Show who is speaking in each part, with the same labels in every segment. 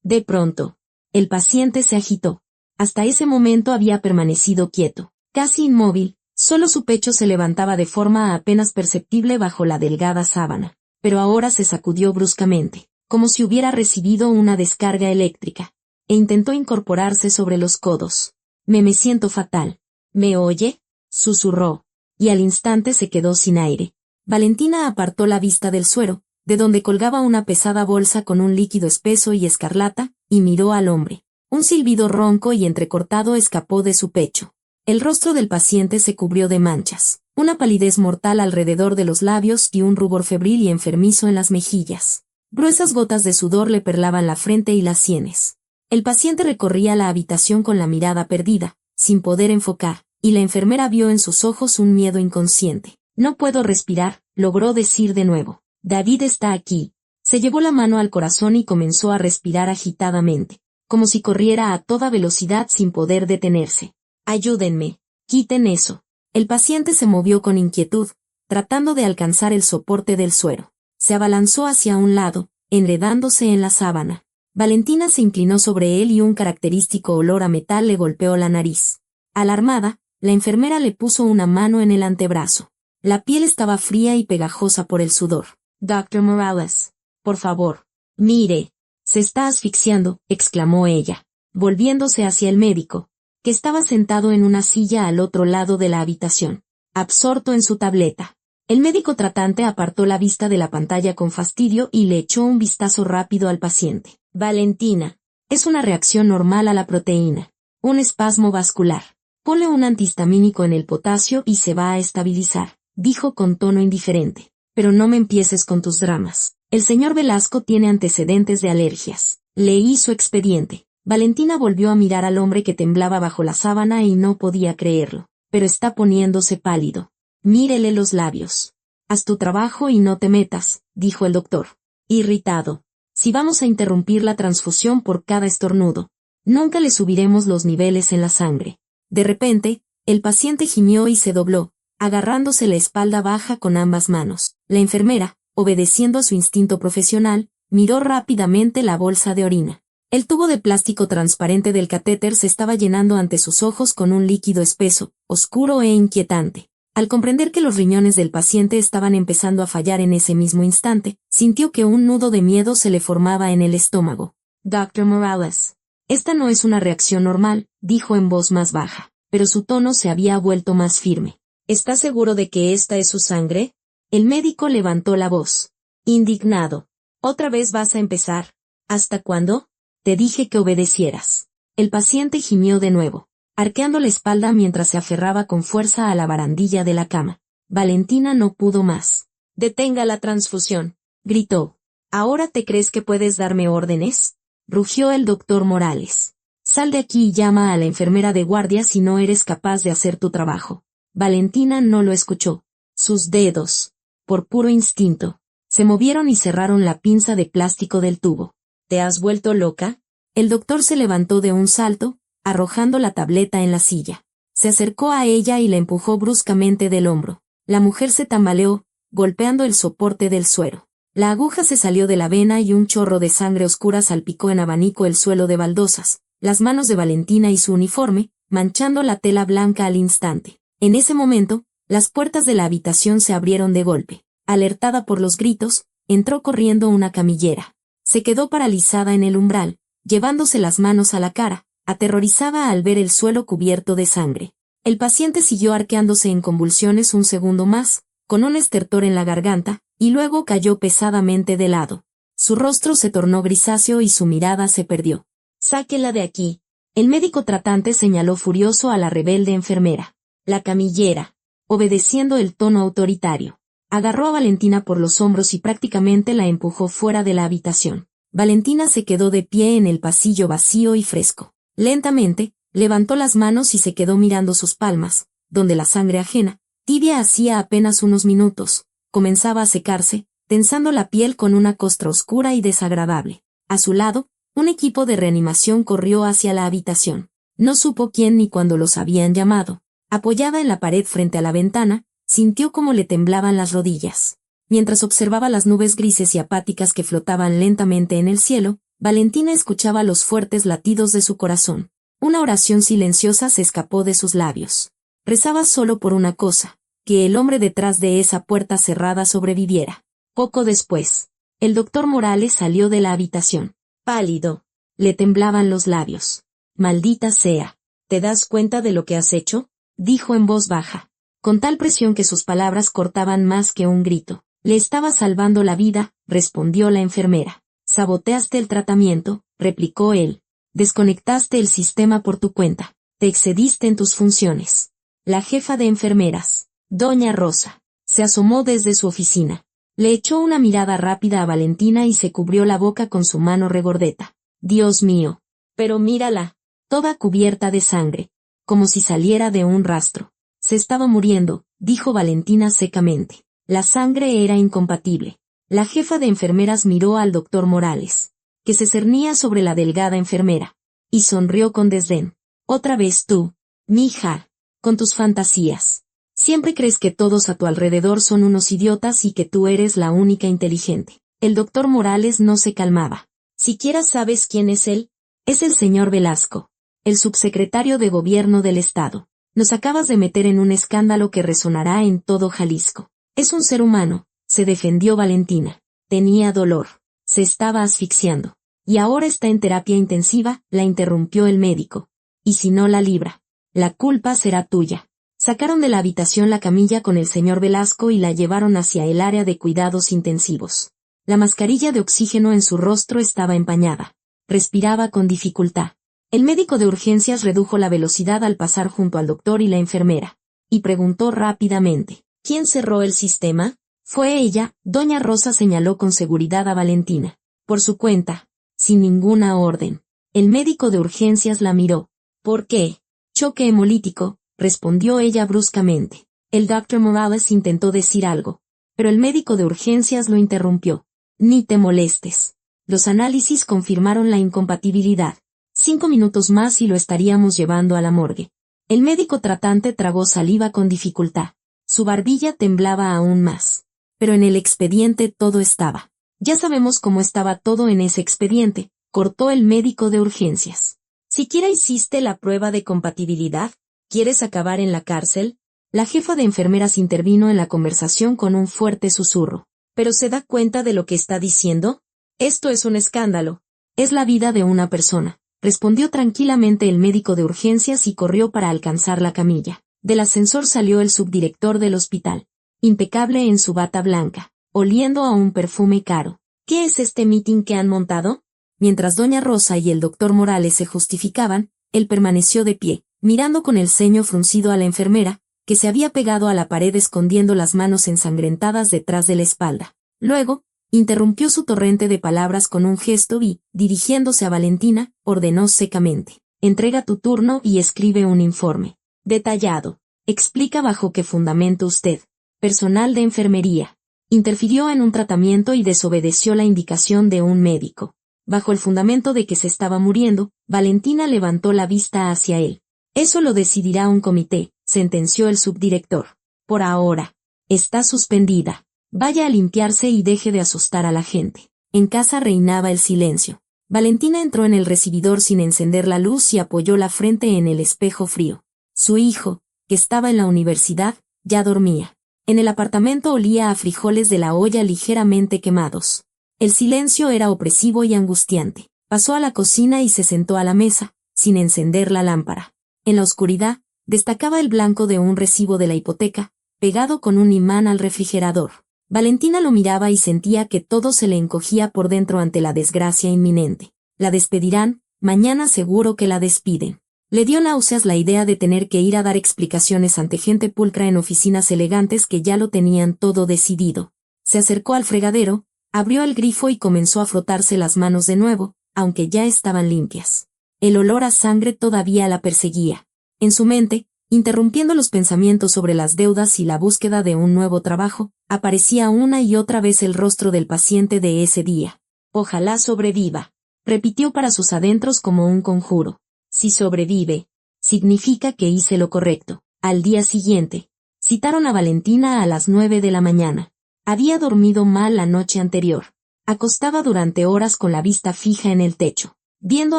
Speaker 1: De pronto, el paciente se agitó. Hasta ese momento había permanecido quieto, casi inmóvil, solo su pecho se levantaba de forma apenas perceptible bajo la delgada sábana, pero ahora se sacudió bruscamente, como si hubiera recibido una descarga eléctrica, e intentó incorporarse sobre los codos. Me siento fatal. ¿Me oye?, susurró, y al instante se quedó sin aire. Valentina apartó la vista del suero, de donde colgaba una pesada bolsa con un líquido espeso y escarlata, y miró al hombre. Un silbido ronco y entrecortado escapó de su pecho. El rostro del paciente se cubrió de manchas, una palidez mortal alrededor de los labios y un rubor febril y enfermizo en las mejillas. Gruesas gotas de sudor le perlaban la frente y las sienes. El paciente recorría la habitación con la mirada perdida, sin poder enfocar, y la enfermera vio en sus ojos un miedo inconsciente. No puedo respirar, logró decir de nuevo. David está aquí. Se llevó la mano al corazón y comenzó a respirar agitadamente, como si corriera a toda velocidad sin poder detenerse. Ayúdenme. Quiten eso. El paciente se movió con inquietud, tratando de alcanzar el soporte del suero. Se abalanzó hacia un lado, enredándose en la sábana. Valentina se inclinó sobre él y un característico olor a metal le golpeó la nariz. Alarmada, la enfermera le puso una mano en el antebrazo. La piel estaba fría y pegajosa por el sudor. Dr. Morales, por favor, mire. Se está asfixiando, exclamó ella, volviéndose hacia el médico, que estaba sentado en una silla al otro lado de la habitación, absorto en su tableta. El médico tratante apartó la vista de la pantalla con fastidio y le echó un vistazo rápido al paciente. Valentina, es una reacción normal a la proteína. Un espasmo vascular. Ponle un antihistamínico en el potasio y se va a estabilizar, dijo con tono indiferente. Pero no me empieces con tus dramas. El señor Velasco tiene antecedentes de alergias. Leí su expediente. Valentina volvió a mirar al hombre que temblaba bajo la sábana y no podía creerlo. Pero está poniéndose pálido. Mírele los labios. Haz tu trabajo y no te metas, dijo el doctor. Irritado. Si vamos a interrumpir la transfusión por cada estornudo, nunca le subiremos los niveles en la sangre. De repente, el paciente gimió y se dobló, agarrándose la espalda baja con ambas manos. La enfermera, obedeciendo a su instinto profesional, miró rápidamente la bolsa de orina. El tubo de plástico transparente del catéter se estaba llenando ante sus ojos con un líquido espeso, oscuro e inquietante. Al comprender que los riñones del paciente estaban empezando a fallar en ese mismo instante, sintió que un nudo de miedo se le formaba en el estómago. Dr. Morales, esta no es una reacción normal, dijo en voz más baja, pero su tono se había vuelto más firme. ¿Está seguro de que esta es su sangre? El médico levantó la voz. Indignado. ¿Otra vez vas a empezar? ¿Hasta cuándo? Te dije que obedecieras. El paciente gimió de nuevo, arqueando la espalda mientras se aferraba con fuerza a la barandilla de la cama. Valentina no pudo más. Detenga la transfusión, gritó. ¿Ahora te crees que puedes darme órdenes? Rugió el doctor Morales. Sal de aquí y llama a la enfermera de guardia si no eres capaz de hacer tu trabajo. Valentina no lo escuchó. Sus dedos, por puro instinto, se movieron y cerraron la pinza de plástico del tubo. ¿Te has vuelto loca? El doctor se levantó de un salto, arrojando la tableta en la silla. Se acercó a ella y la empujó bruscamente del hombro. La mujer se tambaleó, golpeando el soporte del suero. La aguja se salió de la vena y un chorro de sangre oscura salpicó en abanico el suelo de baldosas, las manos de Valentina y su uniforme, manchando la tela blanca al instante. En ese momento, las puertas de la habitación se abrieron de golpe. Alertada por los gritos, entró corriendo una camillera. Se quedó paralizada en el umbral, llevándose las manos a la cara, aterrorizada al ver el suelo cubierto de sangre. El paciente siguió arqueándose en convulsiones un segundo más, con un estertor en la garganta, y luego cayó pesadamente de lado. Su rostro se tornó grisáceo y su mirada se perdió. «Sáquela de aquí». El médico tratante señaló furioso a la rebelde enfermera. La camillera, obedeciendo el tono autoritario, agarró a Valentina por los hombros y prácticamente la empujó fuera de la habitación. Valentina se quedó de pie en el pasillo vacío y fresco. Lentamente, levantó las manos y se quedó mirando sus palmas, donde la sangre ajena, tibia hacía apenas unos minutos, comenzaba a secarse, tensando la piel con una costra oscura y desagradable. A su lado, un equipo de reanimación corrió hacia la habitación. No supo quién ni cuándo los habían llamado. Apoyada en la pared frente a la ventana, sintió cómo le temblaban las rodillas. Mientras observaba las nubes grises y apáticas que flotaban lentamente en el cielo, Valentina escuchaba los fuertes latidos de su corazón. Una oración silenciosa se escapó de sus labios. Rezaba solo por una cosa, que el hombre detrás de esa puerta cerrada sobreviviera. Poco después, el doctor Morales salió de la habitación. Pálido. Le temblaban los labios. Maldita sea. ¿Te das cuenta de lo que has hecho?, dijo en voz baja, con tal presión que sus palabras cortaban más que un grito. Le estaba salvando la vida, respondió la enfermera. Saboteaste el tratamiento, replicó él. Desconectaste el sistema por tu cuenta. Te excediste en tus funciones. La jefa de enfermeras, doña Rosa, se asomó desde su oficina. Le echó una mirada rápida a Valentina y se cubrió la boca con su mano regordeta. Dios mío. Pero mírala. Toda cubierta de sangre. Como si saliera de un rastro. Se estaba muriendo, dijo Valentina secamente. La sangre era incompatible. La jefa de enfermeras miró al doctor Morales, que se cernía sobre la delgada enfermera, y sonrió con desdén. Otra vez tú, mija, con tus fantasías. Siempre crees que todos a tu alrededor son unos idiotas y que tú eres la única inteligente. El doctor Morales no se calmaba. ¿Siquiera sabes quién es él? Es el señor Velasco, el subsecretario de Gobierno del Estado. Nos acabas de meter en un escándalo que resonará en todo Jalisco. Es un ser humano, se defendió Valentina. Tenía dolor. Se estaba asfixiando. Y ahora está en terapia intensiva, la interrumpió el médico. Y si no la libra, la culpa será tuya. Sacaron de la habitación la camilla con el señor Velasco y la llevaron hacia el área de cuidados intensivos. La mascarilla de oxígeno en su rostro estaba empañada. Respiraba con dificultad. El médico de urgencias redujo la velocidad al pasar junto al doctor y la enfermera, y preguntó rápidamente, ¿quién cerró el sistema? Fue ella, doña Rosa señaló con seguridad a Valentina. Por su cuenta, sin ninguna orden. El médico de urgencias la miró. ¿Por qué? Choque hemolítico, respondió ella bruscamente. El doctor Morales intentó decir algo, pero el médico de urgencias lo interrumpió. Ni te molestes. Los análisis confirmaron la incompatibilidad. 5 minutos más y lo estaríamos llevando a la morgue. El médico tratante tragó saliva con dificultad. Su barbilla temblaba aún más. Pero en el expediente todo estaba. Ya sabemos cómo estaba todo en ese expediente, cortó el médico de urgencias. ¿Siquiera hiciste la prueba de compatibilidad? ¿Quieres acabar en la cárcel? La jefa de enfermeras intervino en la conversación con un fuerte susurro. ¿Pero se da cuenta de lo que está diciendo? Esto es un escándalo. Es la vida de una persona, respondió tranquilamente el médico de urgencias y corrió para alcanzar la camilla. Del ascensor salió el subdirector del hospital, impecable en su bata blanca, oliendo a un perfume caro. ¿Qué es este mitin que han montado? Mientras doña Rosa y el doctor Morales se justificaban, él permaneció de pie, mirando con el ceño fruncido a la enfermera, que se había pegado a la pared escondiendo las manos ensangrentadas detrás de la espalda. Luego, interrumpió su torrente de palabras con un gesto y, dirigiéndose a Valentina, ordenó secamente. Entrega tu turno y escribe un informe. Detallado. Explica bajo qué fundamento usted, personal de enfermería, interfirió en un tratamiento y desobedeció la indicación de un médico. Bajo el fundamento de que se estaba muriendo, Valentina levantó la vista hacia él. Eso lo decidirá un comité, sentenció el subdirector. Por ahora, está suspendida. Vaya a limpiarse y deje de asustar a la gente. En casa reinaba el silencio. Valentina entró en el recibidor sin encender la luz y apoyó la frente en el espejo frío. Su hijo, que estaba en la universidad, ya dormía. En el apartamento olía a frijoles de la olla ligeramente quemados. El silencio era opresivo y angustiante. Pasó a la cocina y se sentó a la mesa, sin encender la lámpara. En la oscuridad, destacaba el blanco de un recibo de la hipoteca, pegado con un imán al refrigerador. Valentina lo miraba y sentía que todo se le encogía por dentro ante la desgracia inminente. La despedirán, mañana seguro que la despiden. Le dio náuseas la idea de tener que ir a dar explicaciones ante gente pulcra en oficinas elegantes que ya lo tenían todo decidido. Se acercó al fregadero, abrió el grifo y comenzó a frotarse las manos de nuevo, aunque ya estaban limpias. El olor a sangre todavía la perseguía. En su mente, interrumpiendo los pensamientos sobre las deudas y la búsqueda de un nuevo trabajo, aparecía una y otra vez el rostro del paciente de ese día. Ojalá sobreviva, repitió para sus adentros como un conjuro. Si sobrevive, significa que hice lo correcto. Al día siguiente, citaron a Valentina a las 9 de la mañana. Había dormido mal la noche anterior. Acostaba durante horas con la vista fija en el techo, viendo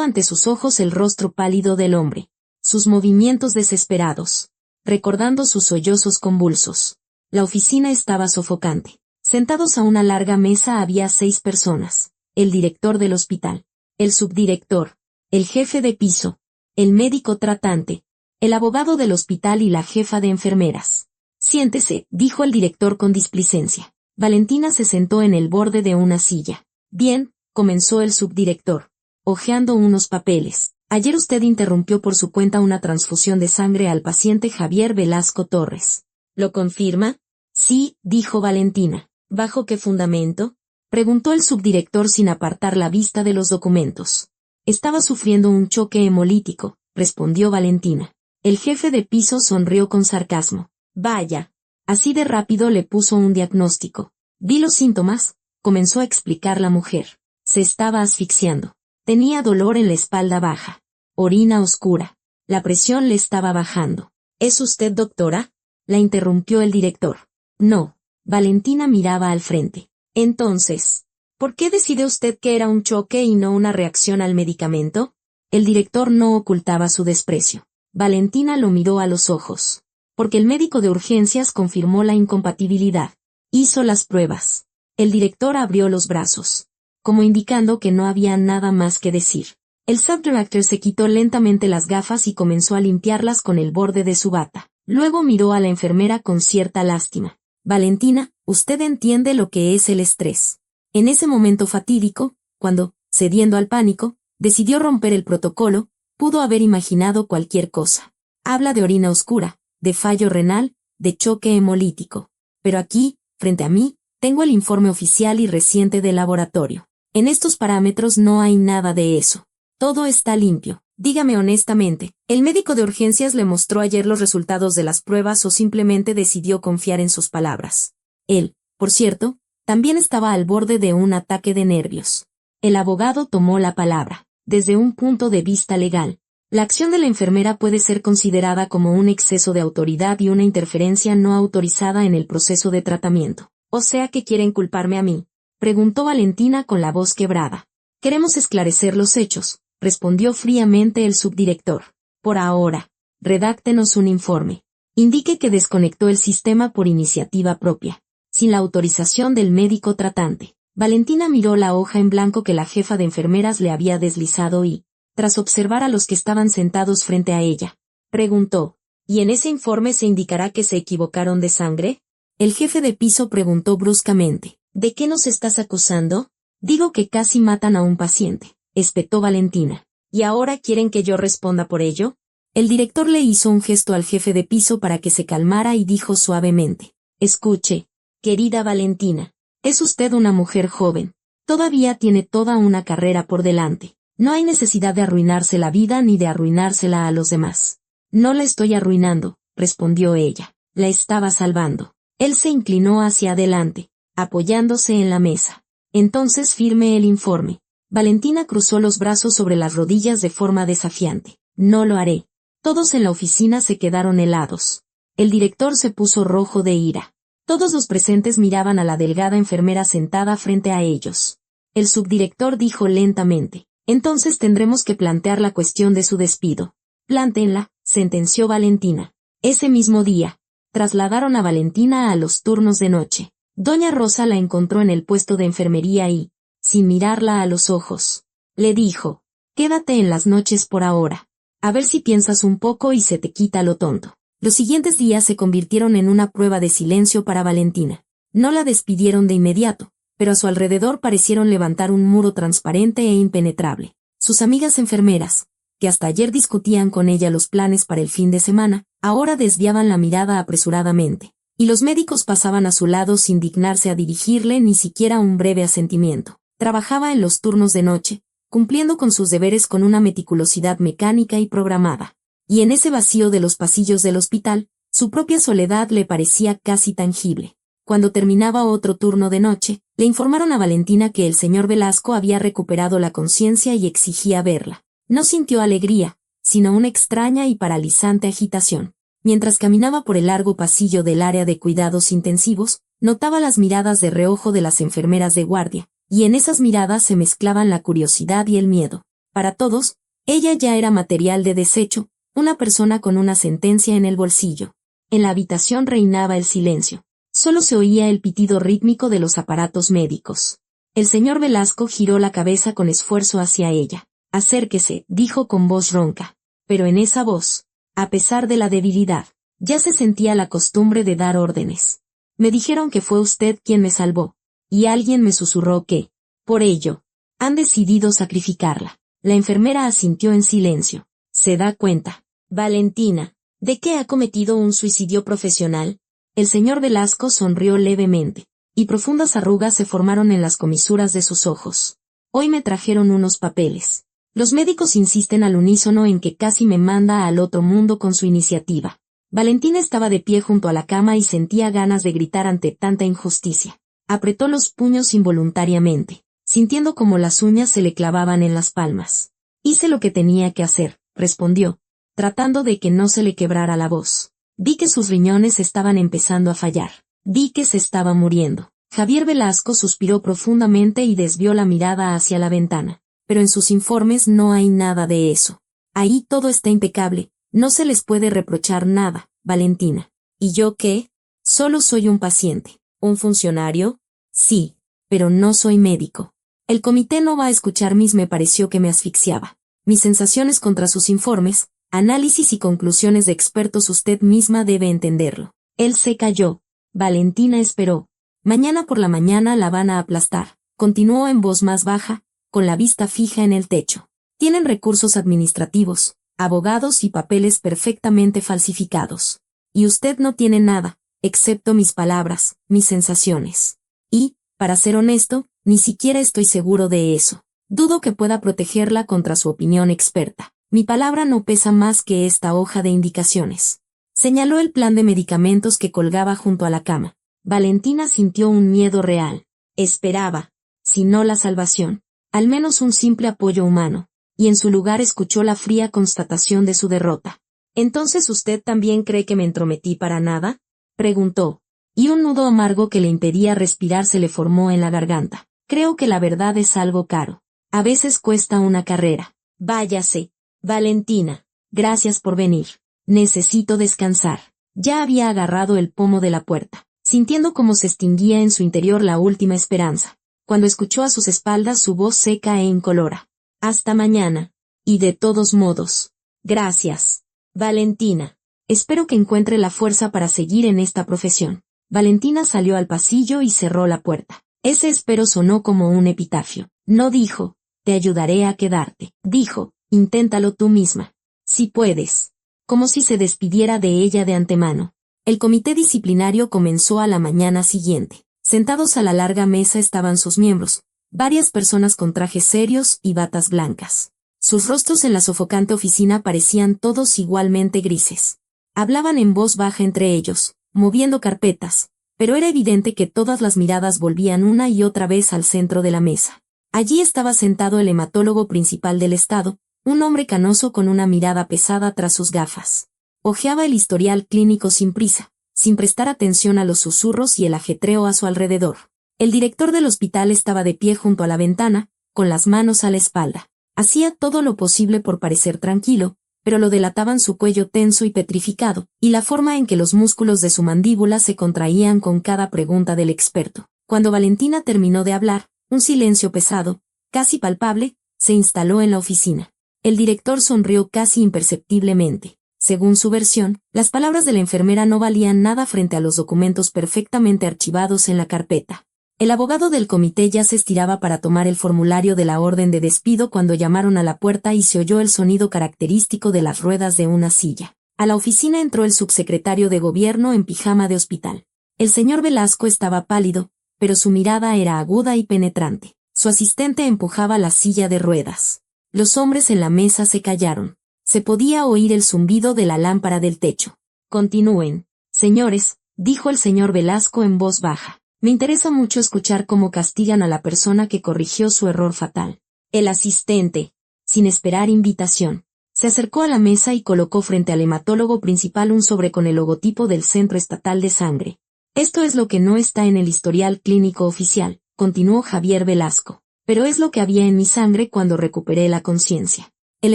Speaker 1: ante sus ojos el rostro pálido del hombre, sus movimientos desesperados, recordando sus sollozos convulsos. La oficina estaba sofocante. Sentados a una larga mesa había 6 personas: el director del hospital, el subdirector, el jefe de piso, el médico tratante, el abogado del hospital y la jefa de enfermeras. Siéntese, dijo el director con displicencia. Valentina se sentó en el borde de una silla. Bien, comenzó el subdirector, hojeando unos papeles. Ayer usted interrumpió por su cuenta una transfusión de sangre al paciente Javier Velasco Torres. ¿Lo confirma? Sí, dijo Valentina. ¿Bajo qué fundamento?, preguntó el subdirector sin apartar la vista de los documentos. Estaba sufriendo un choque hemolítico, respondió Valentina. El jefe de piso sonrió con sarcasmo. Vaya. Así de rápido le puso un diagnóstico. Vi los síntomas, comenzó a explicar la mujer. Se estaba asfixiando. Tenía dolor en la espalda baja. Orina oscura. La presión le estaba bajando. ¿Es usted doctora?, la interrumpió el director. No. Valentina miraba al frente. Entonces, ¿por qué decide usted que era un choque y no una reacción al medicamento? El director no ocultaba su desprecio. Valentina lo miró a los ojos. Porque el médico de urgencias confirmó la incompatibilidad. Hizo las pruebas. El director abrió los brazos, como indicando que no había nada más que decir. El subdirector se quitó lentamente las gafas y comenzó a limpiarlas con el borde de su bata. Luego miró a la enfermera con cierta lástima. Valentina, usted entiende lo que es el estrés. En ese momento fatídico, cuando, cediendo al pánico, decidió romper el protocolo, pudo haber imaginado cualquier cosa. Habla de orina oscura, de fallo renal, de choque hemolítico. Pero aquí, frente a mí, tengo el informe oficial y reciente del laboratorio. En estos parámetros no hay nada de eso. Todo está limpio. Dígame honestamente, ¿el médico de urgencias le mostró ayer los resultados de las pruebas o simplemente decidió confiar en sus palabras? Él, por cierto, también estaba al borde de un ataque de nervios. El abogado tomó la palabra. Desde un punto de vista legal, la acción de la enfermera puede ser considerada como un exceso de autoridad y una interferencia no autorizada en el proceso de tratamiento. ¿O sea que quieren culparme a mí?, preguntó Valentina con la voz quebrada. Queremos esclarecer los hechos, respondió fríamente el subdirector. Por ahora, redáctenos un informe. Indique que desconectó el sistema por iniciativa propia, sin la autorización del médico tratante. Valentina miró la hoja en blanco que la jefa de enfermeras le había deslizado y, tras observar a los que estaban sentados frente a ella, preguntó, ¿y en ese informe se indicará que se equivocaron de sangre? El jefe de piso preguntó bruscamente. ¿De qué nos estás acusando? Digo que casi matan a un paciente, espetó Valentina. ¿Y ahora quieren que yo responda por ello? El director le hizo un gesto al jefe de piso para que se calmara y dijo suavemente. Escuche, querida Valentina, es usted una mujer joven. Todavía tiene toda una carrera por delante. No hay necesidad de arruinarse la vida ni de arruinársela a los demás. No la estoy arruinando, respondió ella. La estaba salvando. Él se inclinó hacia adelante, apoyándose en la mesa. Entonces firme el informe. Valentina cruzó los brazos sobre las rodillas de forma desafiante. No lo haré. Todos en la oficina se quedaron helados. El director se puso rojo de ira. Todos los presentes miraban a la delgada enfermera sentada frente a ellos. El subdirector dijo lentamente. Entonces tendremos que plantear la cuestión de su despido. Plántenla, sentenció Valentina. Ese mismo día, trasladaron a Valentina a los turnos de noche. Doña Rosa la encontró en el puesto de enfermería y, sin mirarla a los ojos, le dijo, quédate en las noches por ahora. A ver si piensas un poco y se te quita lo tonto. Los siguientes días se convirtieron en una prueba de silencio para Valentina. No la despidieron de inmediato, pero a su alrededor parecieron levantar un muro transparente e impenetrable. Sus amigas enfermeras, que hasta ayer discutían con ella los planes para el fin de semana, ahora desviaban la mirada apresuradamente, y los médicos pasaban a su lado sin dignarse a dirigirle ni siquiera un breve asentimiento. Trabajaba en los turnos de noche, cumpliendo con sus deberes con una meticulosidad mecánica y programada. Y en ese vacío de los pasillos del hospital, su propia soledad le parecía casi tangible. Cuando terminaba otro turno de noche, le informaron a Valentina que el señor Velasco había recuperado la conciencia y exigía verla. No sintió alegría, sino una extraña y paralizante agitación. Mientras caminaba por el largo pasillo del área de cuidados intensivos, notaba las miradas de reojo de las enfermeras de guardia, y en esas miradas se mezclaban la curiosidad y el miedo. Para todos, ella ya era material de desecho, una persona con una sentencia en el bolsillo. En la habitación reinaba el silencio. Solo se oía el pitido rítmico de los aparatos médicos. El señor Velasco giró la cabeza con esfuerzo hacia ella. «Acérquese», dijo con voz ronca. Pero en esa voz, a pesar de la debilidad, ya se sentía la costumbre de dar órdenes. «Me dijeron que fue usted quien me salvó, y alguien me susurró que, por ello, han decidido sacrificarla». La enfermera asintió en silencio. «¿Se da cuenta, Valentina, de que ha cometido un suicidio profesional?» El señor Velasco sonrió levemente, y profundas arrugas se formaron en las comisuras de sus ojos. «Hoy me trajeron unos papeles. Los médicos insisten al unísono en que casi me manda al otro mundo con su iniciativa». Valentina estaba de pie junto a la cama y sentía ganas de gritar ante tanta injusticia. Apretó los puños involuntariamente, sintiendo como las uñas se le clavaban en las palmas. «Hice lo que tenía que hacer», respondió, tratando de que no se le quebrara la voz. «Vi que sus riñones estaban empezando a fallar. Vi que se estaba muriendo». Javier Velasco suspiró profundamente y desvió la mirada hacia la ventana. «Pero en sus informes no hay nada de eso. Ahí todo está impecable, no se les puede reprochar nada, Valentina». «¿Y yo qué? Solo soy un paciente». «¿Un funcionario?» «Sí, pero no soy médico. El comité no va a escuchar me pareció que me asfixiaba. Mis sensaciones contra sus informes, análisis y conclusiones de expertos usted misma debe entenderlo». Él se calló. Valentina esperó. «Mañana por la mañana la van a aplastar», continuó en voz más baja, con la vista fija en el techo. «Tienen recursos administrativos, abogados y papeles perfectamente falsificados. Y usted no tiene nada, excepto mis palabras, mis sensaciones. Y, para ser honesto, ni siquiera estoy seguro de eso. Dudo que pueda protegerla contra su opinión experta. Mi palabra no pesa más que esta hoja de indicaciones». Señaló el plan de medicamentos que colgaba junto a la cama. Valentina sintió un miedo real. Esperaba, si no la salvación, al menos un simple apoyo humano, y en su lugar escuchó la fría constatación de su derrota. «¿Entonces usted también cree que me entrometí para nada?», preguntó, y un nudo amargo que le impedía respirar se le formó en la garganta. «Creo que la verdad es algo caro. A veces cuesta una carrera. Váyase, Valentina. Gracias por venir. Necesito descansar». Ya había agarrado el pomo de la puerta, sintiendo cómo se extinguía en su interior la última esperanza, cuando escuchó a sus espaldas su voz seca e incolora. «Hasta mañana. Y de todos modos, gracias, Valentina. Espero que encuentre la fuerza para seguir en esta profesión». Valentina salió al pasillo y cerró la puerta. Ese espero sonó como un epitafio. No dijo, «Te ayudaré a quedarte». Dijo, «Inténtalo tú misma. Si puedes». Como si se despidiera de ella de antemano. El comité disciplinario comenzó a la mañana siguiente. Sentados a la larga mesa estaban sus miembros, varias personas con trajes serios y batas blancas. Sus rostros en la sofocante oficina parecían todos igualmente grises. Hablaban en voz baja entre ellos, moviendo carpetas, pero era evidente que todas las miradas volvían una y otra vez al centro de la mesa. Allí estaba sentado el hematólogo principal del estado, un hombre canoso con una mirada pesada tras sus gafas. Hojeaba el historial clínico sin prisa, sin prestar atención a los susurros y el ajetreo a su alrededor. El director del hospital estaba de pie junto a la ventana, con las manos a la espalda. Hacía todo lo posible por parecer tranquilo, pero lo delataban su cuello tenso y petrificado, y la forma en que los músculos de su mandíbula se contraían con cada pregunta del experto. Cuando Valentina terminó de hablar, un silencio pesado, casi palpable, se instaló en la oficina. El director sonrió casi imperceptiblemente. Según su versión, las palabras de la enfermera no valían nada frente a los documentos perfectamente archivados en la carpeta. El abogado del comité ya se estiraba para tomar el formulario de la orden de despido cuando llamaron a la puerta y se oyó el sonido característico de las ruedas de una silla. A la oficina entró el subsecretario de gobierno en pijama de hospital. El señor Velasco estaba pálido, pero su mirada era aguda y penetrante. Su asistente empujaba la silla de ruedas. Los hombres en la mesa se callaron. Se podía oír el zumbido de la lámpara del techo. «Continúen, señores», dijo el señor Velasco en voz baja. «Me interesa mucho escuchar cómo castigan a la persona que corrigió su error fatal». El asistente, sin esperar invitación, se acercó a la mesa y colocó frente al hematólogo principal un sobre con el logotipo del Centro Estatal de Sangre. «Esto es lo que no está en el historial clínico oficial», continuó Javier Velasco. Pero es lo que había en mi sangre cuando recuperé la conciencia. El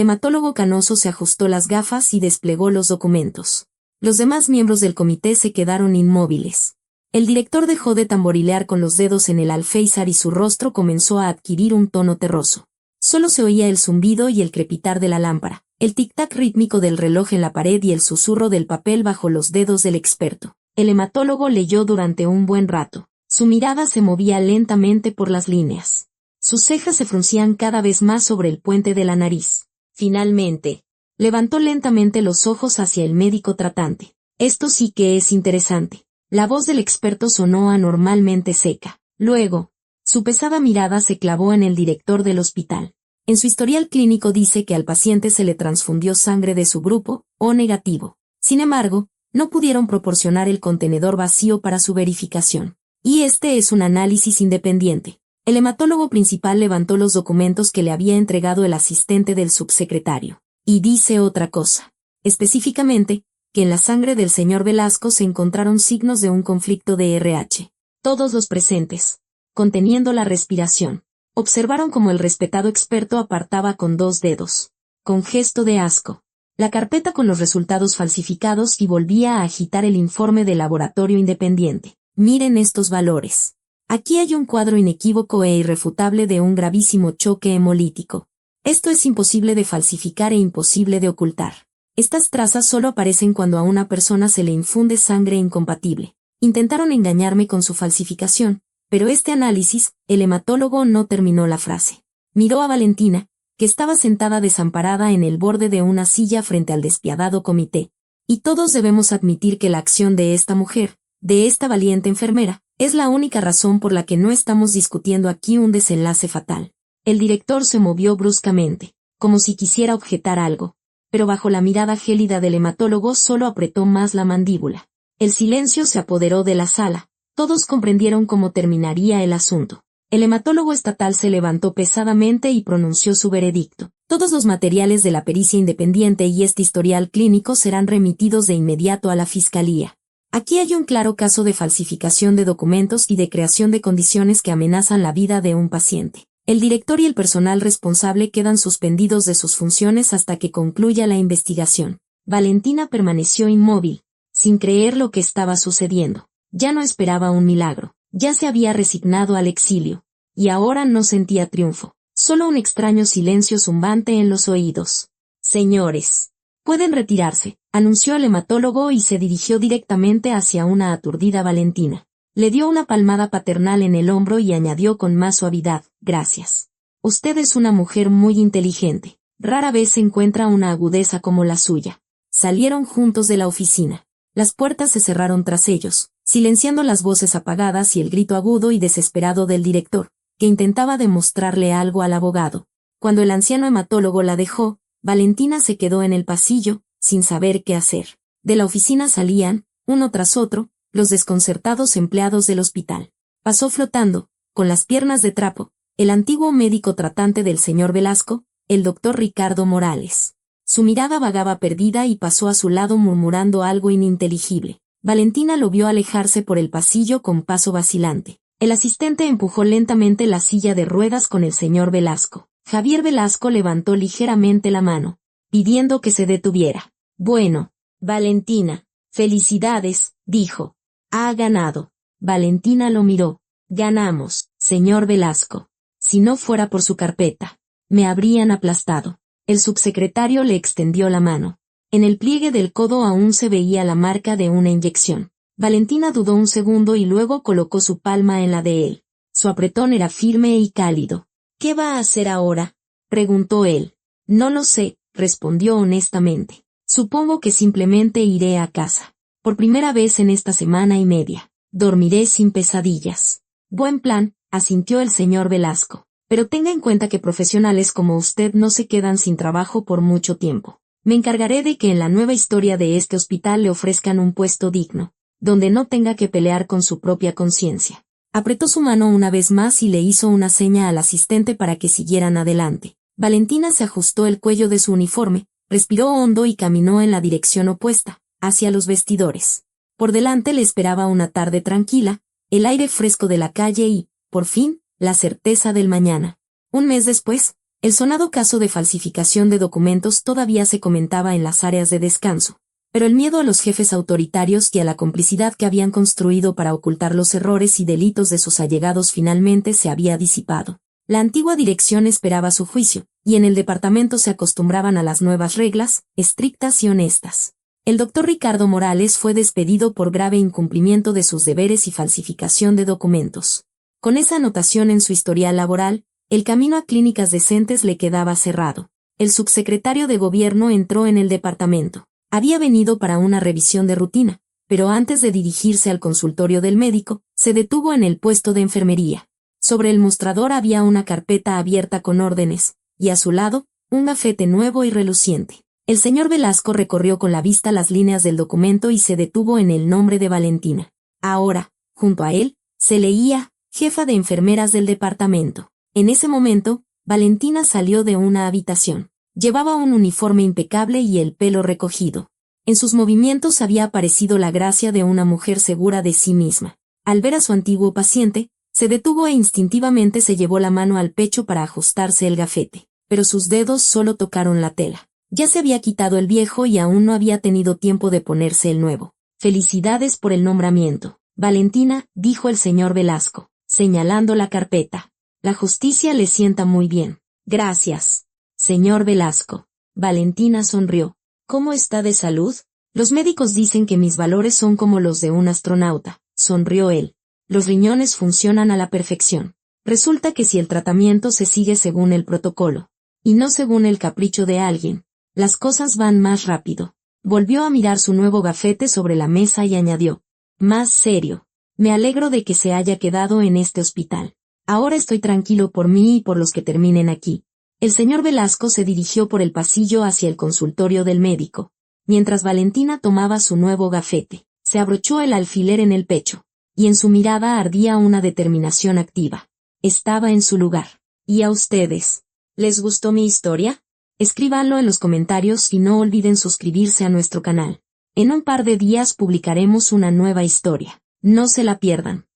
Speaker 1: hematólogo canoso se ajustó las gafas y desplegó los documentos. Los demás miembros del comité se quedaron inmóviles. El director dejó de tamborilear con los dedos en el alféizar y su rostro comenzó a adquirir un tono terroso. Solo se oía el zumbido y el crepitar de la lámpara, el tic-tac rítmico del reloj en la pared y el susurro del papel bajo los dedos del experto. El hematólogo leyó durante un buen rato. Su mirada se movía lentamente por las líneas. Sus cejas se fruncían cada vez más sobre el puente de la nariz. Finalmente, levantó lentamente los ojos hacia el médico tratante. Esto sí que es interesante. La voz del experto sonó anormalmente seca. Luego, su pesada mirada se clavó en el director del hospital. En su historial clínico dice que al paciente se le transfundió sangre de su grupo, O negativo. Sin embargo, no pudieron proporcionar el contenedor vacío para su verificación. Y este es un análisis independiente. El hematólogo principal levantó los documentos que le había entregado el asistente del subsecretario. Y dice otra cosa. Específicamente, que en la sangre del señor Velasco se encontraron signos de un conflicto de RH. Todos los presentes, conteniendo la respiración, observaron como el respetado experto apartaba con 2 dedos, con gesto de asco, la carpeta con los resultados falsificados y volvía a agitar el informe del laboratorio independiente. Miren estos valores. Aquí hay un cuadro inequívoco e irrefutable de un gravísimo choque hemolítico. Esto es imposible de falsificar e imposible de ocultar. Estas trazas solo aparecen cuando a una persona se le infunde sangre incompatible. Intentaron engañarme con su falsificación, pero este análisis, el hematólogo no terminó la frase. Miró a Valentina, que estaba sentada desamparada en el borde de una silla frente al despiadado comité. Y todos debemos admitir que la acción de esta mujer, de esta valiente enfermera, es la única razón por la que no estamos discutiendo aquí un desenlace fatal. El director se movió bruscamente, como si quisiera objetar algo, pero bajo la mirada gélida del hematólogo solo apretó más la mandíbula. El silencio se apoderó de la sala, todos comprendieron cómo terminaría el asunto. El hematólogo estatal se levantó pesadamente y pronunció su veredicto. Todos los materiales de la pericia independiente y este historial clínico serán remitidos de inmediato a la Fiscalía. Aquí hay un claro caso de falsificación de documentos y de creación de condiciones que amenazan la vida de un paciente. El director y el personal responsable quedan suspendidos de sus funciones hasta que concluya la investigación. Valentina permaneció inmóvil, sin creer lo que estaba sucediendo. Ya no esperaba un milagro, ya se había resignado al exilio, y ahora no sentía triunfo, solo un extraño silencio zumbante en los oídos. Señores, pueden retirarse, anunció el hematólogo y se dirigió directamente hacia una aturdida Valentina. Le dio una palmada paternal en el hombro y añadió con más suavidad, gracias. Usted es una mujer muy inteligente. Rara vez se encuentra una agudeza como la suya. Salieron juntos de la oficina. Las puertas se cerraron tras ellos, silenciando las voces apagadas y el grito agudo y desesperado del director, que intentaba demostrarle algo al abogado. Cuando el anciano hematólogo la dejó, Valentina se quedó en el pasillo, sin saber qué hacer. De la oficina salían, uno tras otro, los desconcertados empleados del hospital. Pasó flotando, con las piernas de trapo, el antiguo médico tratante del señor Velasco, el doctor Ricardo Morales. Su mirada vagaba perdida y pasó a su lado murmurando algo ininteligible. Valentina lo vio alejarse por el pasillo con paso vacilante. El asistente empujó lentamente la silla de ruedas con el señor Velasco. Javier Velasco levantó ligeramente la mano, pidiendo que se detuviera. Bueno, Valentina, felicidades, dijo. Ha ganado. Valentina lo miró. Ganamos, señor Velasco. Si no fuera por su carpeta, me habrían aplastado. El subsecretario le extendió la mano. En el pliegue del codo aún se veía la marca de una inyección. Valentina dudó un segundo y luego colocó su palma en la de él. Su apretón era firme y cálido. ¿Qué va a hacer ahora?, preguntó él. No lo sé, respondió honestamente. Supongo que simplemente iré a casa. Por primera vez en esta semana y media. Dormiré sin pesadillas. Buen plan, asintió el señor Velasco. Pero tenga en cuenta que profesionales como usted no se quedan sin trabajo por mucho tiempo. Me encargaré de que en la nueva historia de este hospital le ofrezcan un puesto digno, donde no tenga que pelear con su propia conciencia. Apretó su mano una vez más y le hizo una seña al asistente para que siguieran adelante. Valentina se ajustó el cuello de su uniforme, respiró hondo y caminó en la dirección opuesta, hacia los vestidores. Por delante le esperaba una tarde tranquila, el aire fresco de la calle y, por fin, la certeza del mañana. Un mes después, el sonado caso de falsificación de documentos todavía se comentaba en las áreas de descanso, pero el miedo a los jefes autoritarios y a la complicidad que habían construido para ocultar los errores y delitos de sus allegados finalmente se había disipado. La antigua dirección esperaba su juicio, y en el departamento se acostumbraban a las nuevas reglas, estrictas y honestas. El doctor Ricardo Morales fue despedido por grave incumplimiento de sus deberes y falsificación de documentos. Con esa anotación en su historial laboral, el camino a clínicas decentes le quedaba cerrado. El subsecretario de Gobierno entró en el departamento. Había venido para una revisión de rutina, pero antes de dirigirse al consultorio del médico, se detuvo en el puesto de enfermería. Sobre el mostrador había una carpeta abierta con órdenes, y a su lado, un gafete nuevo y reluciente. El señor Velasco recorrió con la vista las líneas del documento y se detuvo en el nombre de Valentina. Ahora, junto a él, se leía, jefa de enfermeras del departamento. En ese momento, Valentina salió de una habitación. Llevaba un uniforme impecable y el pelo recogido. En sus movimientos había aparecido la gracia de una mujer segura de sí misma. Al ver a su antiguo paciente, se detuvo e instintivamente se llevó la mano al pecho para ajustarse el gafete, pero sus dedos solo tocaron la tela. Ya se había quitado el viejo y aún no había tenido tiempo de ponerse el nuevo. «Felicidades por el nombramiento, Valentina», dijo el señor Velasco, señalando la carpeta. «La justicia le sienta muy bien». «Gracias, señor Velasco». Valentina sonrió. «¿Cómo está de salud?» «Los médicos dicen que mis valores son como los de un astronauta», sonrió él. «Los riñones funcionan a la perfección. Resulta que si el tratamiento se sigue según el protocolo, y no según el capricho de alguien, las cosas van más rápido». Volvió a mirar su nuevo gafete sobre la mesa y añadió, más serio: «Me alegro de que se haya quedado en este hospital. Ahora estoy tranquilo por mí y por los que terminen aquí». El señor Velasco se dirigió por el pasillo hacia el consultorio del médico. Mientras Valentina tomaba su nuevo gafete, se abrochó el alfiler en el pecho, y en su mirada ardía una determinación activa. Estaba en su lugar. ¿Y a ustedes? ¿Les gustó mi historia? Escríbanlo en los comentarios y no olviden suscribirse a nuestro canal. En un par de días publicaremos una nueva historia. No se la pierdan.